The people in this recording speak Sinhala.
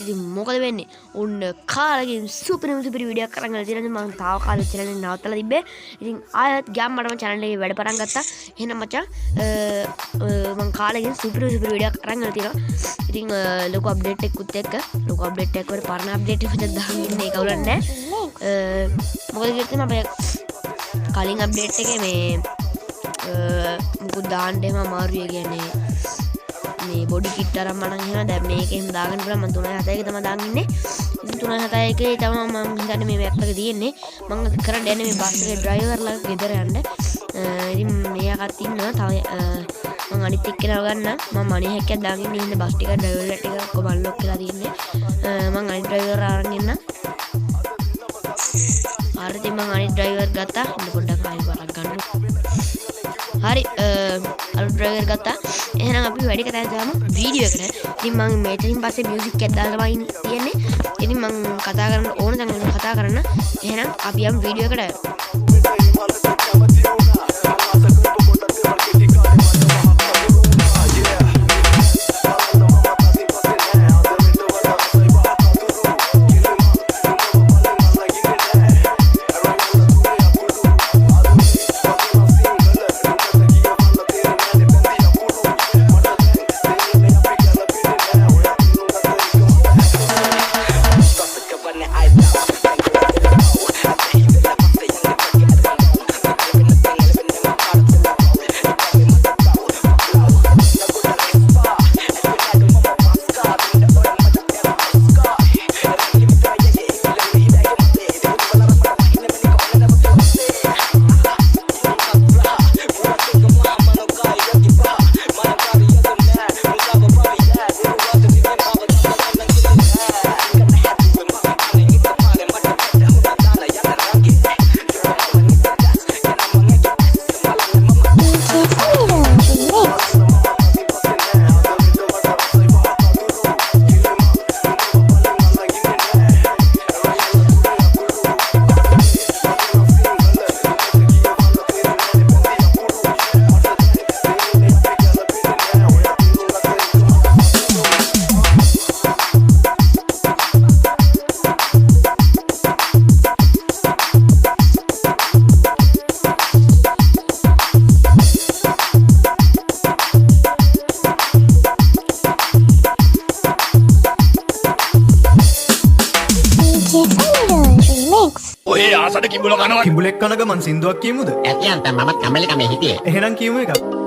ඉතින් මොකද වෙන්නේ ඔන්න කාලෙකින් සුපර් වීඩියෝ එකක් අරන් ගිහලා තියෙනවා මම තාව කාලේ channel එක නවත්තලා තිබ්බේ ඉතින් ආයෙත් ගියාම මම channel එකේ වැඩ පටන් ගත්තා එහෙනම් මචං මම කාලෙකින් සුපර් වීඩියෝ එකක් අරන් ගිහලා තියෙනවා ඉතින් ලොකු අප්ඩේට් එකකුත් එක්ක ලොකු අප්ඩේට් එකක් වල පරණ අප්ඩේට් එක විතර දාගෙන ඉන්නේ ඒක උලන්නේ නැහැ මොකද කියන්නේ මම කලින් අප්ඩේට් එකේ මේ මුකුත් දාන්න එහෙම අමාරුයි කියන්නේ මේ බොඩි කිට් අරන් මම එහෙම දැන් මේක එහෙම දාගන්න පුළුවන් මම 371 තමයි දාගෙන ඉන්නේ ඉතින් 371 තමයි මම හිතන්නේ මේ මැප් එක තියෙන්නේ මම කරන්න යන්නේ මේ බස් එකේ ඩ්‍රයිවර්ලා ගෙදර යන්න ඉතින් මෙයාකට ඉන්නවා තව මම අනිත් එක්කෙනාව ගන්න මම මණි හැක්කක් දාගෙන ඉන්නේ බස් ටික ඩ්‍රයිවර්ලා ටික ඔක්කොම අන්ලොක් කරලා තියෙන්නේ මම අනිත් ඩ්‍රයිවර් අරන් ඉන්න හරි ඉතින් මම අනිත් ඩ්‍රයිවර් ගත්තා ඉන්න පොඩ්ඩක් ආයෙ වරක් ගන්න හරි අලුත් ඩ්‍රයිවර් ගත්තා එහෙනම් අපි වැඩි කතා කරමු වීඩියෝ එකට. ඉතින් මම මෙතනින් පස්සේ මියුසික් එකක් දාලා තමයි තියෙන්නේ. ඉතින් මම කතා කරන්න ඕන තැන් වල කතා කරන්න. එහෙනම් අපි යමු වීඩියෝ එකට. ඔය ආසට කිඹුල කනවා කිඹුලෙක් කන ගමන් සින්දුවක් කියමුද? ඇතියන්ත මමත් කමලි කමේ හිටියේ. එහෙනම් කියමු එකක්.